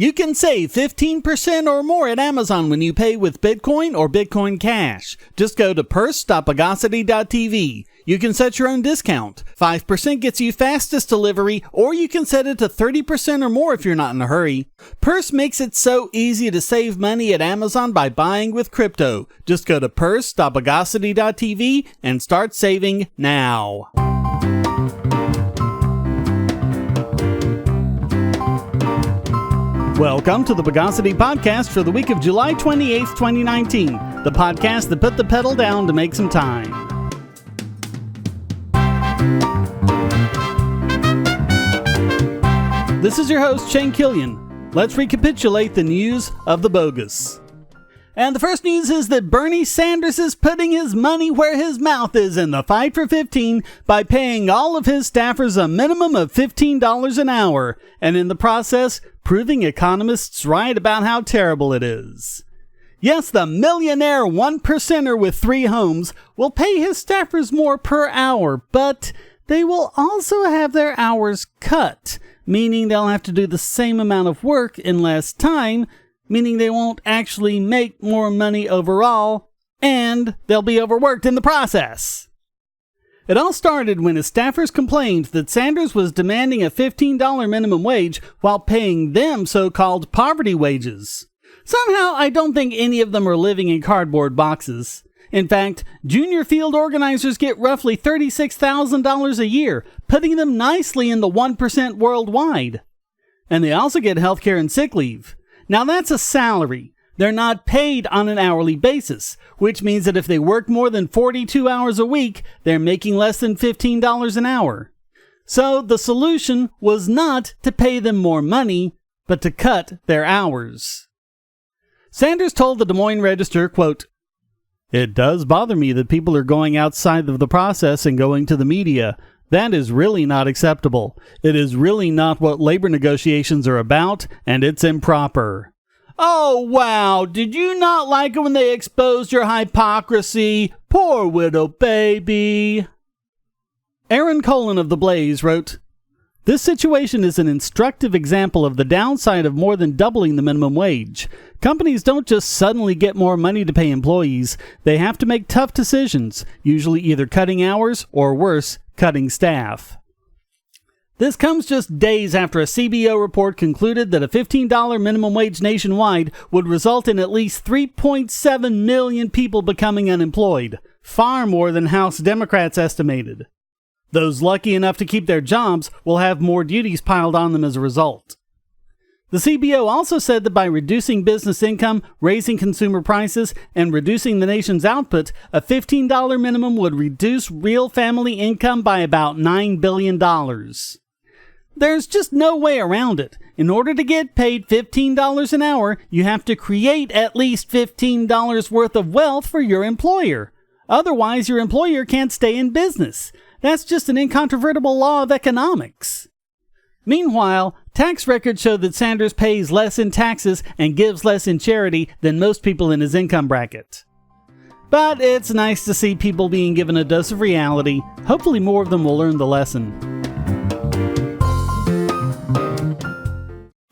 You can save 15% or more at Amazon when you pay with Bitcoin or Bitcoin Cash. Just go to purse.bogosity.tv. You can set your own discount. 5% gets you fastest delivery, or you can set it to 30% or more if you're not in a hurry. Purse makes it so easy to save money at Amazon by buying with crypto. Just go to purse.bogosity.tv and start saving now. Welcome to the Bogosity podcast for the week of July 28th, 2019, the podcast that put the pedal down to make some time. This is your host, Shane Killian. Let's recapitulate the news of the Bogus. And the first news is that Bernie Sanders is putting his money where his mouth is in the fight for 15 by paying all of his staffers a minimum of $15 an hour, and in the process, proving economists right about how terrible it is. Yes, the millionaire 1%er with 3 homes will pay his staffers more per hour, but they will also have their hours cut, meaning they'll have to do the same amount of work in less time, meaning they won't actually make more money overall, and they'll be overworked in the process. It all started when his staffers complained that Sanders was demanding a $15 minimum wage while paying them so-called poverty wages. Somehow, I don't think any of them are living in cardboard boxes. In fact, junior field organizers get roughly $36,000 a year, putting them nicely in the 1% worldwide. And they also get healthcare and sick leave. Now that's a salary. They're not paid on an hourly basis, which means that if they work more than 42 hours a week, they're making less than $15 an hour. So the solution was not to pay them more money, but to cut their hours. Sanders told the Des Moines Register, quote, "It does bother me that people are going outside of the process and going to the media. That is really not acceptable. It is really not what labor negotiations are about, and it's improper." Oh, wow. Did you not like it when they exposed your hypocrisy? Poor widow baby. Aaron Colin of The Blaze wrote, "This situation is an instructive example of the downside of more than doubling the minimum wage. Companies don't just suddenly get more money to pay employees. They have to make tough decisions, usually either cutting hours or worse, cutting staff." This comes just days after a CBO report concluded that a $15 minimum wage nationwide would result in at least 3.7 million people becoming unemployed, far more than House Democrats estimated. Those lucky enough to keep their jobs will have more duties piled on them as a result. The CBO also said that by reducing business income, raising consumer prices, and reducing the nation's output, a $15 minimum would reduce real family income by about $9 billion. There's just no way around it. In order to get paid $15 an hour, you have to create at least $15 worth of wealth for your employer. Otherwise, your employer can't stay in business. That's just an incontrovertible law of economics. Meanwhile, tax records show that Sanders pays less in taxes and gives less in charity than most people in his income bracket. But it's nice to see people being given a dose of reality. Hopefully more of them will learn the lesson.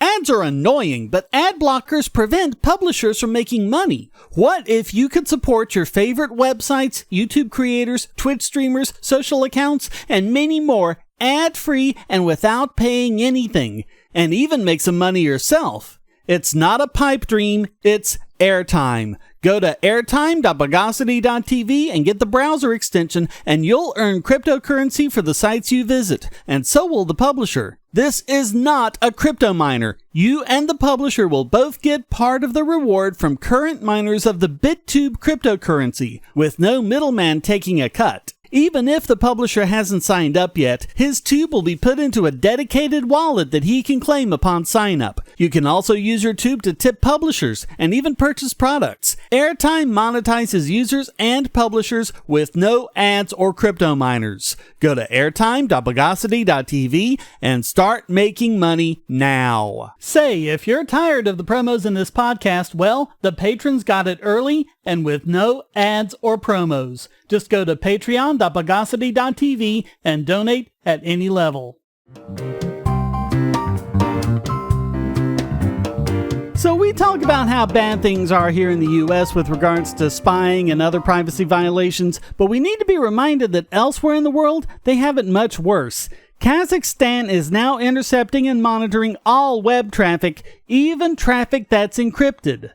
Ads are annoying, but ad blockers prevent publishers from making money. What if you could support your favorite websites, YouTube creators, Twitch streamers, social accounts, and many more ad-free and without paying anything, and even make some money yourself? It's not a pipe dream, it's airtime. Go to airtime.bogosity.tv and get the browser extension, and you'll earn cryptocurrency for the sites you visit, and so will the publisher. This is not a crypto miner. You and the publisher will both get part of the reward from current miners of the BitTube cryptocurrency, with no middleman taking a cut. Even if the publisher hasn't signed up yet, his tube will be put into a dedicated wallet that he can claim upon sign up. You can also use your tube to tip publishers and even purchase products. Airtime monetizes users and publishers with no ads or crypto miners. Go to airtime.bogosity.tv and start making money now. Say, if you're tired of the promos in this podcast, well, the patrons got it early and with no ads or promos. Just go to patreon.bogosity.tv and donate at any level. So we talk about how bad things are here in the US with regards to spying and other privacy violations, but we need to be reminded that elsewhere in the world, they have it much worse. Kazakhstan is now intercepting and monitoring all web traffic, even traffic that's encrypted.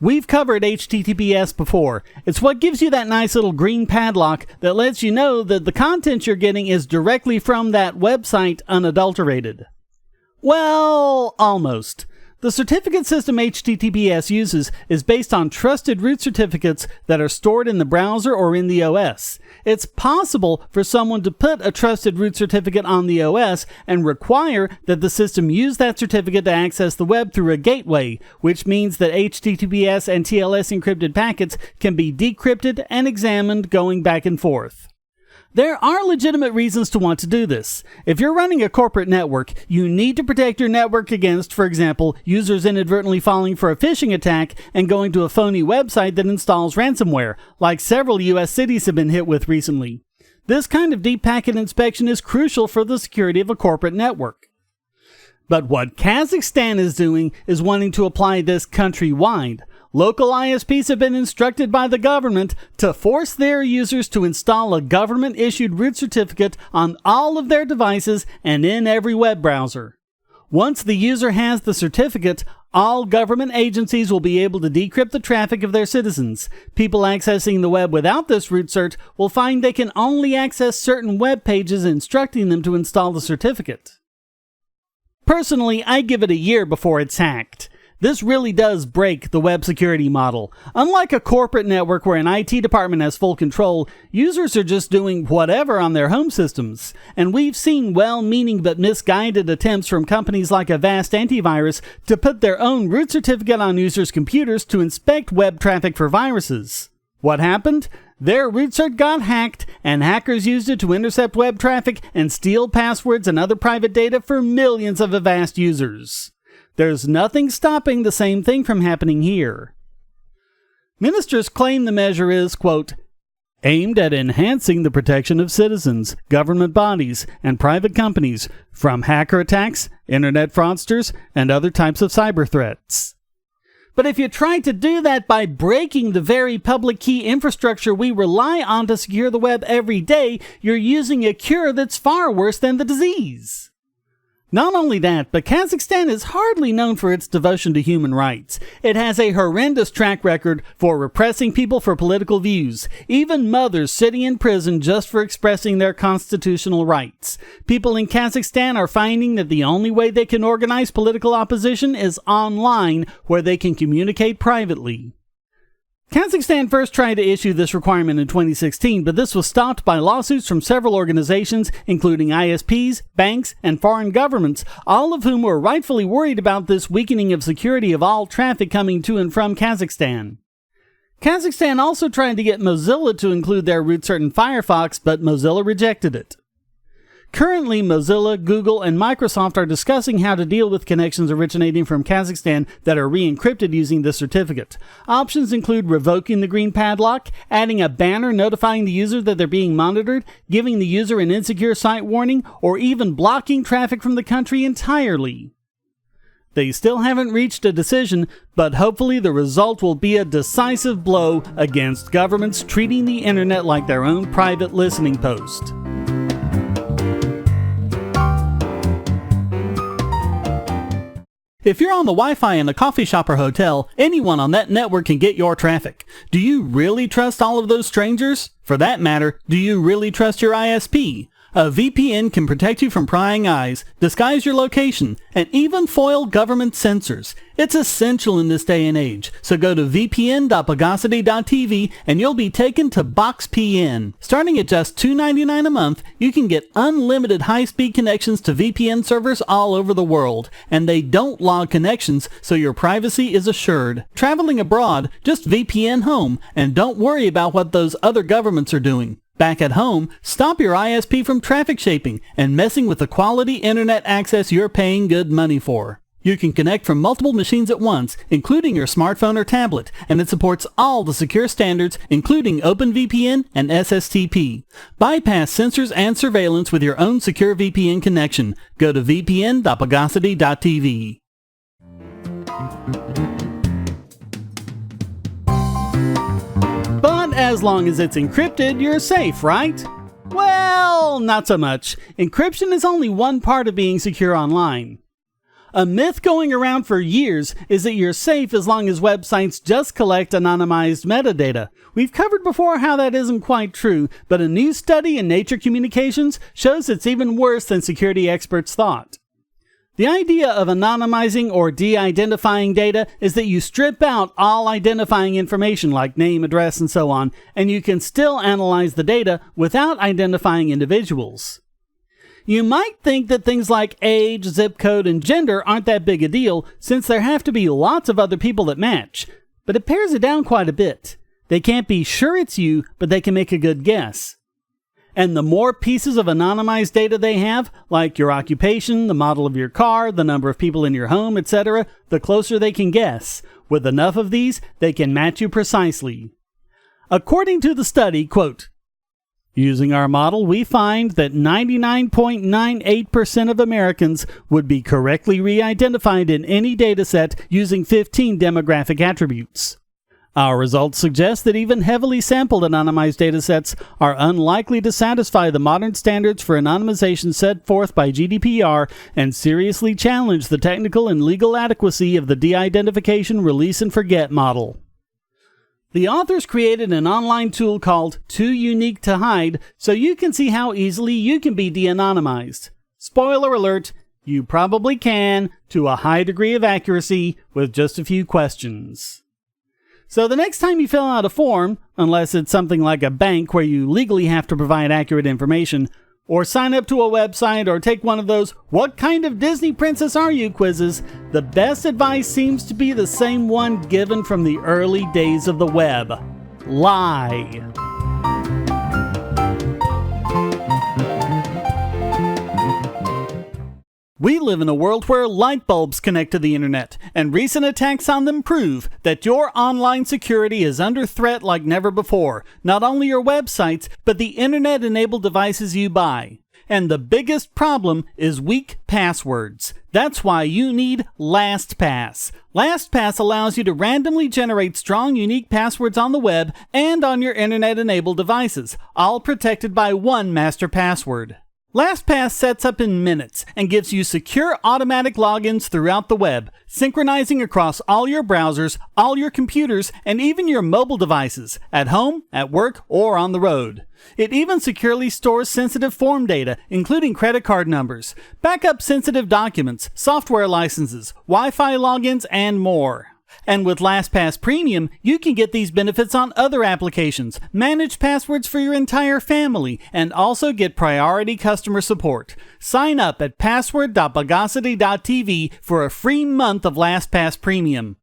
We've covered HTTPS before. It's what gives you that nice little green padlock that lets you know that the content you're getting is directly from that website unadulterated. Well, almost. The certificate system HTTPS uses is based on trusted root certificates that are stored in the browser or in the OS. It's possible for someone to put a trusted root certificate on the OS and require that the system use that certificate to access the web through a gateway, which means that HTTPS and TLS encrypted packets can be decrypted and examined going back and forth. There are legitimate reasons to want to do this. If you're running a corporate network, you need to protect your network against, for example, users inadvertently falling for a phishing attack and going to a phony website that installs ransomware, like several US cities have been hit with recently. This kind of deep packet inspection is crucial for the security of a corporate network. But what Kazakhstan is doing is wanting to apply this countrywide. Local ISPs have been instructed by the government to force their users to install a government-issued root certificate on all of their devices and in every web browser. Once the user has the certificate, all government agencies will be able to decrypt the traffic of their citizens. People accessing the web without this root cert will find they can only access certain web pages instructing them to install the certificate. Personally, I give it a year before it's hacked. This really does break the web security model. Unlike a corporate network where an IT department has full control, users are just doing whatever on their home systems. And we've seen well-meaning but misguided attempts from companies like Avast Antivirus to put their own root certificate on users' computers to inspect web traffic for viruses. What happened? Their root cert got hacked, and hackers used it to intercept web traffic and steal passwords and other private data for millions of Avast users. There's nothing stopping the same thing from happening here. Ministers claim the measure is, quote, aimed at enhancing the protection of citizens, government bodies, and private companies from hacker attacks, internet fraudsters, and other types of cyber threats. But if you try to do that by breaking the very public key infrastructure we rely on to secure the web every day, you're using a cure that's far worse than the disease. Not only that, but Kazakhstan is hardly known for its devotion to human rights. It has a horrendous track record for repressing people for political views, even mothers sitting in prison just for expressing their constitutional rights. People in Kazakhstan are finding that the only way they can organize political opposition is online, where they can communicate privately. Kazakhstan first tried to issue this requirement in 2016, but this was stopped by lawsuits from several organizations, including ISPs, banks, and foreign governments, all of whom were rightfully worried about this weakening of security of all traffic coming to and from Kazakhstan. Kazakhstan also tried to get Mozilla to include their root cert in Firefox, but Mozilla rejected it. Currently, Mozilla, Google, and Microsoft are discussing how to deal with connections originating from Kazakhstan that are re-encrypted using this certificate. Options include revoking the green padlock, adding a banner notifying the user that they're being monitored, giving the user an insecure site warning, or even blocking traffic from the country entirely. They still haven't reached a decision, but hopefully the result will be a decisive blow against governments treating the internet like their own private listening post. If you're on the Wi-Fi in a coffee shop or hotel, anyone on that network can get your traffic. Do you really trust all of those strangers? For that matter, do you really trust your ISP? A VPN can protect you from prying eyes, disguise your location, and even foil government censors. It's essential in this day and age, so go to vpn.bogosity.tv and you'll be taken to BoxPN. Starting at just $2.99 a month, you can get unlimited high-speed connections to VPN servers all over the world, and they don't log connections, so your privacy is assured. Traveling abroad, just VPN home, and don't worry about what those other governments are doing. Back at home, stop your ISP from traffic shaping and messing with the quality internet access you're paying good money for. You can connect from multiple machines at once, including your smartphone or tablet, and it supports all the secure standards, including OpenVPN and SSTP. Bypass censors and surveillance with your own secure VPN connection. Go to vpn.bogosity.tv. But as long as it's encrypted, you're safe, right? Well, not so much. Encryption is only one part of being secure online. A myth going around for years is that you're safe as long as websites just collect anonymized metadata. We've covered before how that isn't quite true, but a new study in Nature Communications shows it's even worse than security experts thought. The idea of anonymizing or de-identifying data is that you strip out all identifying information like name, address, and so on, and you can still analyze the data without identifying individuals. You might think that things like age, zip code, and gender aren't that big a deal since there have to be lots of other people that match, but it pares it down quite a bit. They can't be sure it's you, but they can make a good guess. And the more pieces of anonymized data they have, like your occupation, the model of your car, the number of people in your home, etc., the closer they can guess. With enough of these, they can match you precisely. According to the study, quote, using our model, we find that 99.98% of Americans would be correctly re-identified in any dataset using 15 demographic attributes. Our results suggest that even heavily sampled anonymized datasets are unlikely to satisfy the modern standards for anonymization set forth by GDPR and seriously challenge the technical and legal adequacy of the de-identification release and forget model. The authors created an online tool called Too Unique to Hide so you can see how easily you can be de-anonymized. Spoiler alert, you probably can, to a high degree of accuracy, with just a few questions. So the next time you fill out a form, unless it's something like a bank where you legally have to provide accurate information, or sign up to a website or take one of those "What kind of Disney princess are you?" quizzes, the best advice seems to be the same one given from the early days of the web. Lie. We live in a world where light bulbs connect to the internet, and recent attacks on them prove that your online security is under threat like never before. Not only your websites, but the internet-enabled devices you buy. And the biggest problem is weak passwords. That's why you need LastPass. LastPass allows you to randomly generate strong, unique passwords on the web and on your internet-enabled devices, all protected by one master password. LastPass sets up in minutes and gives you secure automatic logins throughout the web, synchronizing across all your browsers, all your computers, and even your mobile devices, at home, at work, or on the road. It even securely stores sensitive form data, including credit card numbers, backup sensitive documents, software licenses, Wi-Fi logins, and more. And with LastPass Premium, you can get these benefits on other applications, manage passwords for your entire family, and also get priority customer support. Sign up at password.bogosity.tv for a free month of LastPass Premium.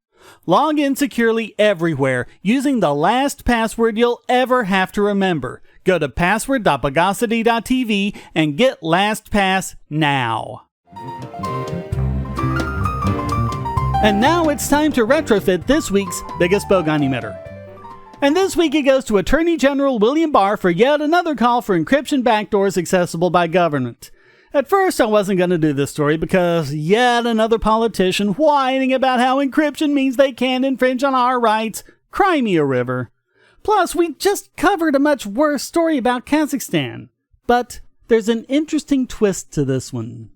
Log in securely everywhere using the last password you'll ever have to remember. Go to password.bogosity.tv and get LastPass now. And now it's time to retrofit this week's biggest Bogon emitter. And this week it goes to Attorney General William Barr for yet another call for encryption backdoors accessible by government. At first I wasn't going to do this story because yet another politician whining about how encryption means they can't infringe on our rights. Cry me a river. Plus, we just covered a much worse story about Kazakhstan. But there's an interesting twist to this one.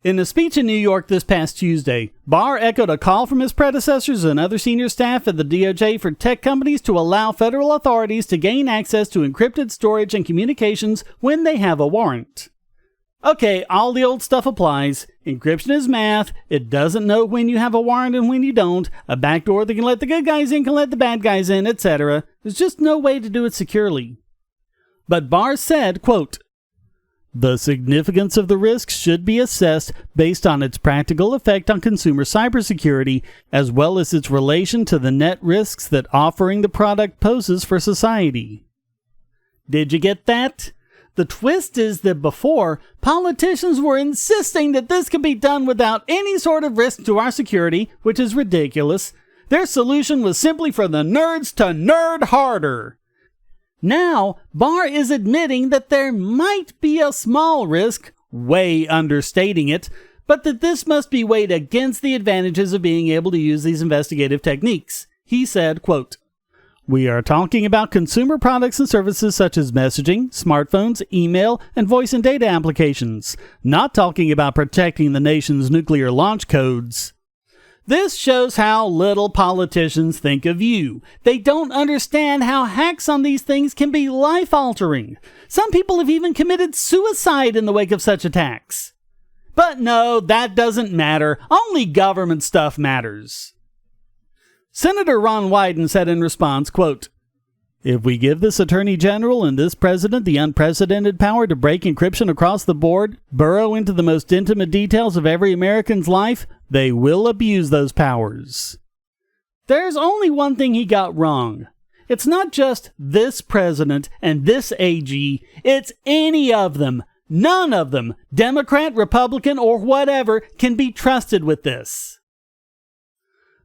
In a speech in New York this past Tuesday, Barr echoed a call from his predecessors and other senior staff at the DOJ for tech companies to allow federal authorities to gain access to encrypted storage and communications when they have a warrant. Okay, all the old stuff applies. Encryption is math. It doesn't know when you have a warrant and when you don't. A backdoor that can let the good guys in can let the bad guys in, etc. There's just no way to do it securely. But Barr said, quote, "The significance of the risks should be assessed based on its practical effect on consumer cybersecurity, as well as its relation to the net risks that offering the product poses for society." Did you get that? The twist is that before, politicians were insisting that this could be done without any sort of risk to our security, which is ridiculous. Their solution was simply for the nerds to nerd harder. Now, Barr is admitting that there might be a small risk, way understating it, but that this must be weighed against the advantages of being able to use these investigative techniques. He said, quote, "We are talking about consumer products and services such as messaging, smartphones, email, and voice and data applications, not talking about protecting the nation's nuclear launch codes." This shows how little politicians think of you. They don't understand how hacks on these things can be life-altering. Some people have even committed suicide in the wake of such attacks. But no, that doesn't matter. Only government stuff matters. Senator Ron Wyden said in response, quote, "If we give this Attorney General and this President the unprecedented power to break encryption across the board, burrow into the most intimate details of every American's life, they will abuse those powers." There's only one thing he got wrong. It's not just this president and this AG, it's any of them. None of them, Democrat, Republican, or whatever, can be trusted with this.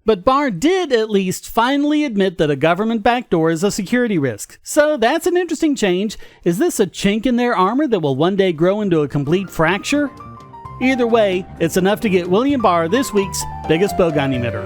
But Barr did at least finally admit that a government backdoor is a security risk. So that's an interesting change. Is this a chink in their armor that will one day grow into a complete fracture? Either way, it's enough to get William Barr this week's biggest Bogon emitter.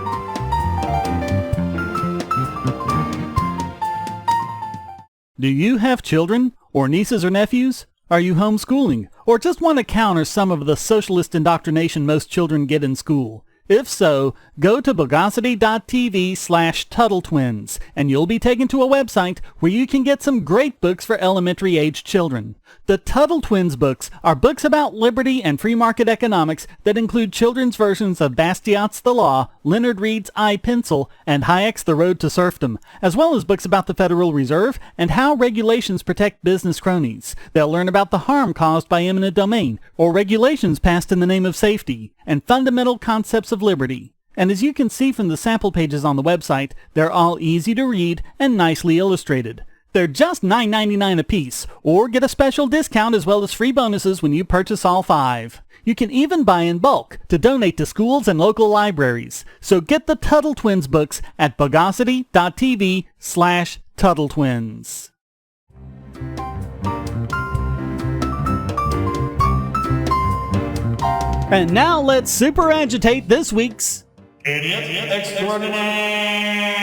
Do you have children, or nieces or nephews? Are you homeschooling, or just want to counter some of the socialist indoctrination most children get in school? If so, go to Bogosity.tv/TuttleTwins, and you'll be taken to a website where you can get some great books for elementary-age children. The Tuttle Twins books are books about liberty and free market economics that include children's versions of Bastiat's The Law, Leonard Read's I, Pencil, and Hayek's The Road to Serfdom, as well as books about the Federal Reserve and how regulations protect business cronies. They'll learn about the harm caused by eminent domain, or regulations passed in the name of safety, and fundamental concepts of liberty. And as you can see from the sample pages on the website, they're all easy to read and nicely illustrated. They're just $9.99 a piece, or get a special discount as well as free bonuses when you purchase all 5. You can even buy in bulk to donate to schools and local libraries. So get the Tuttle Twins books at Bogosity.tv/TuttleTwins. And now let's super agitate this week's Idiot Extraordinaire.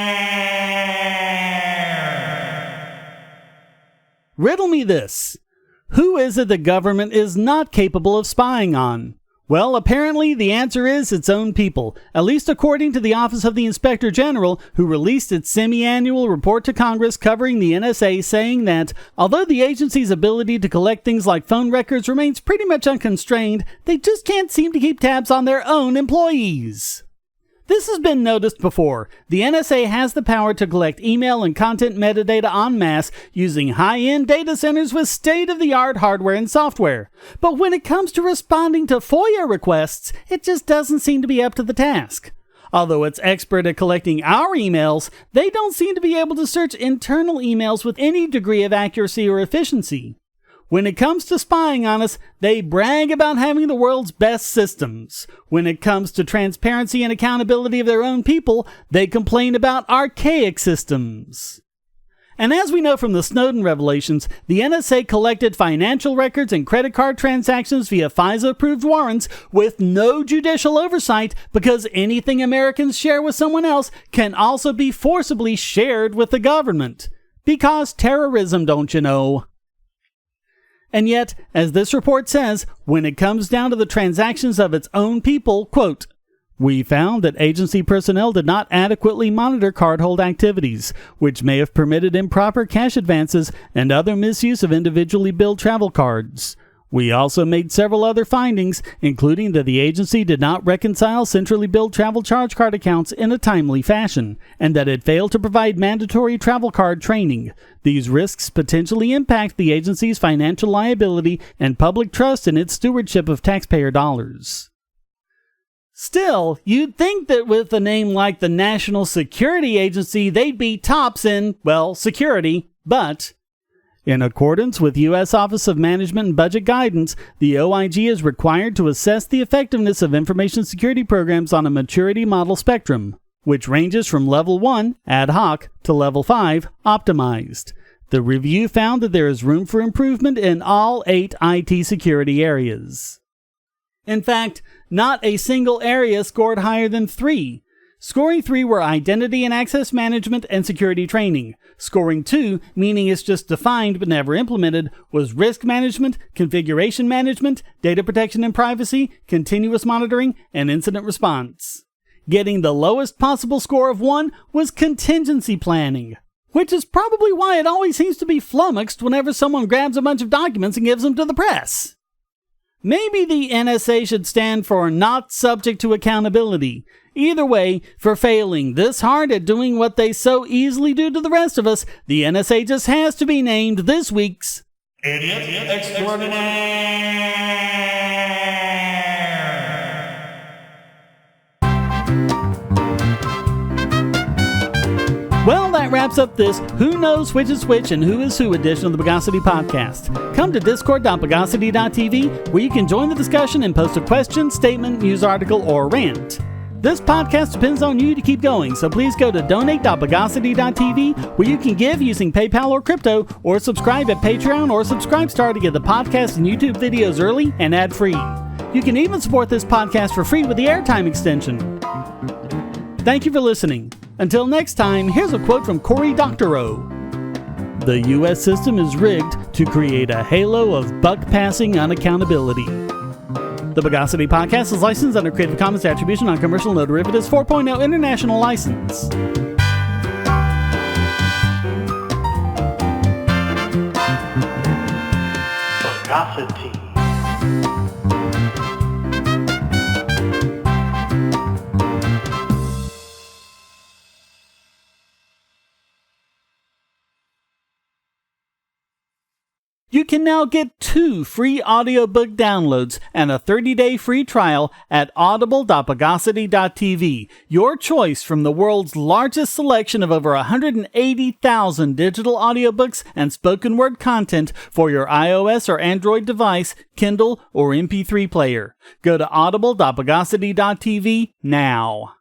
Riddle me this. Who is it the government is not capable of spying on? Well, apparently the answer is its own people, at least according to the Office of the Inspector General, who released its semi-annual report to Congress covering the NSA, saying that although the agency's ability to collect things like phone records remains pretty much unconstrained, they just can't seem to keep tabs on their own employees. This has been noticed before. The NSA has the power to collect email and content metadata en masse using high-end data centers with state-of-the-art hardware and software. But when it comes to responding to FOIA requests, it just doesn't seem to be up to the task. Although it's expert at collecting our emails, they don't seem to be able to search internal emails with any degree of accuracy or efficiency. When it comes to spying on us, they brag about having the world's best systems. When it comes to transparency and accountability of their own people, they complain about archaic systems. And as we know from the Snowden revelations, the NSA collected financial records and credit card transactions via FISA-approved warrants with no judicial oversight, because anything Americans share with someone else can also be forcibly shared with the government. Because terrorism, don't you know? And yet, as this report says, when it comes down to the transactions of its own people, quote, "We found that agency personnel did not adequately monitor cardhold activities, which may have permitted improper cash advances and other misuse of individually billed travel cards. We also made several other findings, including that the agency did not reconcile centrally billed travel charge card accounts in a timely fashion, and that it failed to provide mandatory travel card training. These risks potentially impact the agency's financial liability and public trust in its stewardship of taxpayer dollars." Still, you'd think that with a name like the National Security Agency, they'd be tops in, well, security, but in accordance with U.S. Office of Management and Budget guidance, the OIG is required to assess the effectiveness of information security programs on a maturity model spectrum, which ranges from Level 1, ad hoc, to Level 5, optimized. The review found that there is room for improvement in all 8 IT security areas. In fact, not a single area scored higher than 3. Scoring 3 were identity and access management and security training. Scoring 2, meaning it's just defined but never implemented, was risk management, configuration management, data protection and privacy, continuous monitoring, and incident response. Getting the lowest possible score of 1 was contingency planning, which is probably why it always seems to be flummoxed whenever someone grabs a bunch of documents and gives them to the press. Maybe the NSA should stand for not subject to accountability. Either way, for failing this hard at doing what they so easily do to the rest of us, the NSA just has to be named this week's Idiot Extraordinaire! Well, that wraps up this Who Knows Which is Which and Who is Who edition of the Bogosity podcast. Come to discord.bogosity.tv where you can join the discussion and post a question, statement, news article, or rant. This podcast depends on you to keep going, so please go to donate.bogosity.tv where you can give using PayPal or crypto, or subscribe at Patreon or Subscribestar to get the podcast and YouTube videos early and ad-free. You can even support this podcast for free with the airtime extension. Thank you for listening. Until next time, here's a quote from Cory Doctorow. The U.S. system is rigged to create a halo of buck-passing unaccountability. The Bogosity podcast is licensed under Creative Commons Attribution Non-Commercial No Derivatives 4.0 International License. Bogosity. You can now get 2 free audiobook downloads and a 30-day free trial at audible.bogosity.tv. Your choice from the world's largest selection of over 180,000 digital audiobooks and spoken word content for your iOS or Android device, Kindle, or MP3 player. Go to audible.bogosity.tv now.